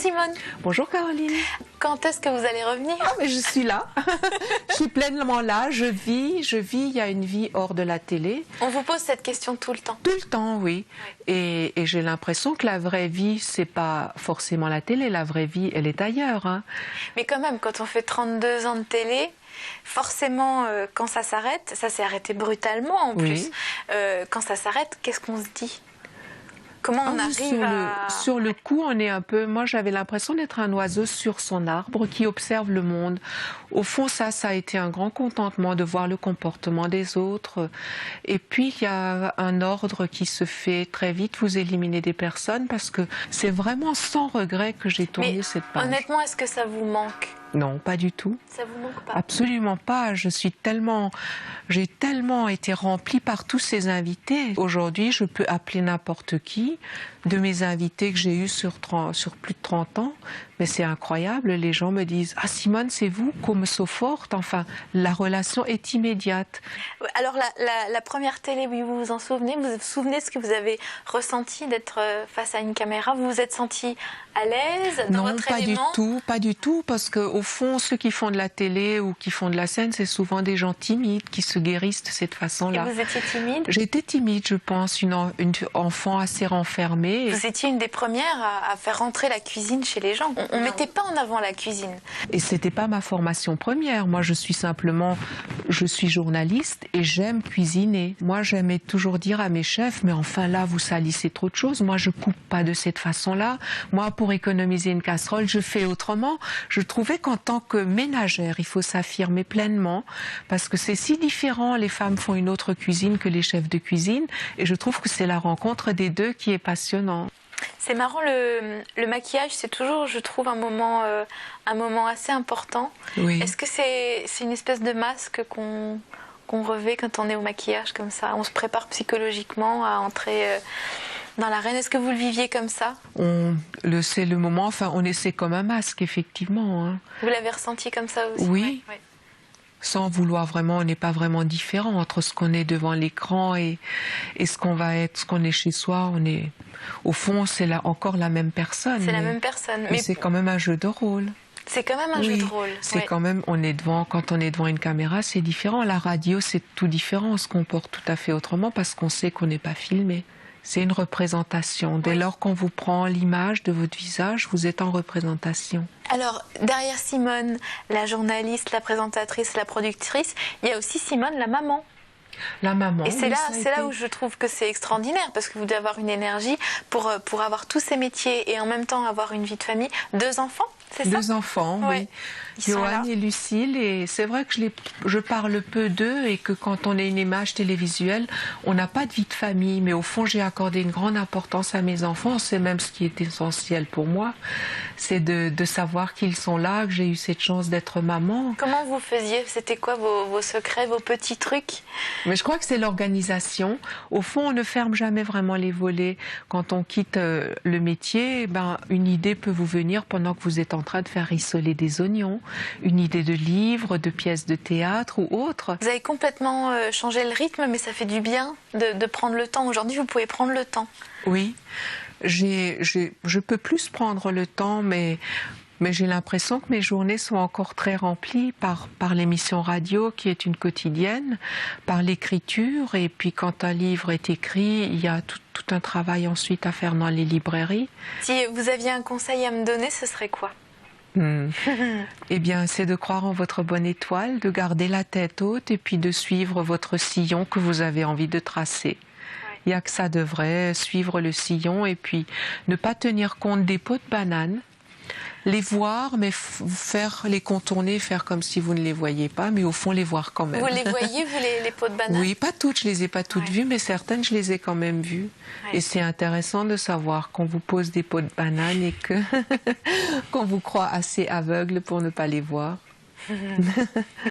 Simone. Bonjour Caroline. Quand est-ce que vous allez revenir? Ah, mais je suis là. Je suis pleinement là. Je vis. Il y a une vie hors de la télé. On vous pose cette question tout le temps. Tout le temps, oui. Et j'ai l'impression que la vraie vie, c'est pas forcément la télé. La vraie vie, elle est ailleurs. Hein. Mais quand même, quand on fait 32 ans de télé, forcément, quand ça s'arrête, ça s'est arrêté brutalement en plus. Quand ça s'arrête, qu'est-ce qu'on se dit? Comment on arrive sur le coup, on est un peu... Moi, j'avais l'impression d'être un oiseau sur son arbre qui observe le monde. Au fond, ça a été un grand contentement de voir le comportement des autres. Et puis, il y a un ordre qui se fait très vite. Vous éliminez des personnes parce que c'est vraiment sans regret que j'ai tourné cette page. Honnêtement, est-ce que ça vous manque? Non, pas du tout. Ça vous manque pas? Absolument pas. J'ai tellement été remplie par tous ces invités. Aujourd'hui, je peux appeler n'importe qui de mes invités que j'ai eus sur plus de 30 ans. Mais c'est incroyable. Les gens me disent « Ah Simone, c'est vous, comme so forte ». Enfin, la relation est immédiate. Alors, la première télé, oui, vous vous en souvenez? Vous vous souvenez de ce que vous avez ressenti d'être face à une caméra? Vous vous êtes senti à l'aise dans votre élément? Non, pas du tout, parce qu'au fond, ceux qui font de la télé ou qui font de la scène, c'est souvent des gens timides qui se guérissent de cette façon-là. Et vous étiez timide? J'étais timide, je pense, une enfant assez renfermée. Vous étiez une des premières à faire rentrer la cuisine chez les gens. On ne mettait pas en avant la cuisine. Et c'était pas ma formation première. Moi, je suis journaliste et j'aime cuisiner. Moi, j'aimais toujours dire à mes chefs, mais enfin là, vous salissez trop de choses. Moi, je coupe pas de cette façon-là. Moi, pour économiser une casserole, je fais autrement. Je trouvais qu'en tant que ménagère, il faut s'affirmer pleinement parce que c'est si différent. Les femmes font une autre cuisine que les chefs de cuisine et je trouve que c'est la rencontre des deux qui est passionnante. C'est marrant, le maquillage, c'est toujours, je trouve, un moment assez important. Oui. Est-ce que c'est une espèce de masque qu'on revêt quand on est au maquillage comme ça? On se prépare psychologiquement à entrer dans l'arène. Est-ce que vous le viviez comme ça? C'est le moment, enfin, on essaie comme un masque, effectivement. Hein. Vous l'avez ressenti comme ça aussi? Oui. Oui. Sans vouloir vraiment, on n'est pas vraiment différent entre ce qu'on est devant l'écran et ce qu'on va être, ce qu'on est chez soi. Au fond, c'est encore la même personne. C'est la même personne. Mais c'est quand même un jeu de rôle. C'est quand même un jeu de rôle. C'est quand même, quand on est devant une caméra, c'est différent. La radio, c'est tout différent. On se comporte tout à fait autrement parce qu'on sait qu'on n'est pas filmé. C'est une représentation. Dès lors qu'on vous prend l'image de votre visage, vous êtes en représentation. Alors, derrière Simone, la journaliste, la présentatrice, la productrice, il y a aussi Simone, la maman. La maman. Et c'est là où je trouve que c'est extraordinaire, parce que vous devez avoir une énergie pour avoir tous ces métiers et en même temps avoir une vie de famille. 2 enfants, c'est ça? 2 enfants, oui. Johan et Lucille, et c'est vrai que je parle peu d'eux et que quand on est une image télévisuelle, on n'a pas de vie de famille, mais au fond j'ai accordé une grande importance à mes enfants, c'est même ce qui est essentiel pour moi, c'est de savoir qu'ils sont là, que j'ai eu cette chance d'être maman. Comment vous faisiez? C'était quoi vos secrets, vos petits trucs? Mais je crois que c'est l'organisation. Au fond, on ne ferme jamais vraiment les volets. Quand on quitte le métier, une idée peut vous venir pendant que vous êtes en train de faire rissoler des oignons, une idée de livre, de pièce de théâtre ou autre. Vous avez complètement changé le rythme, mais ça fait du bien de prendre le temps. Aujourd'hui, vous pouvez prendre le temps. Oui, je peux plus prendre le temps, mais j'ai l'impression que mes journées sont encore très remplies par l'émission radio qui est une quotidienne, par l'écriture, et puis quand un livre est écrit, il y a tout un travail ensuite à faire dans les librairies. Si vous aviez un conseil à me donner, ce serait quoi? Eh bien, c'est de croire en votre bonne étoile, de garder la tête haute et puis de suivre votre sillon que vous avez envie de tracer. Il n'y a que ça de vrai, suivre le sillon et puis ne pas tenir compte des pots de banane, les voir, mais les contourner, faire comme si vous ne les voyez pas, mais au fond les voir quand même. Vous les voyez, vous, les pots de banane? Oui, pas toutes, je les ai pas toutes vues, mais certaines, je les ai quand même vues. Et c'est intéressant de savoir qu'on vous pose des pots de banane et qu'on vous croit assez aveugle pour ne pas les voir.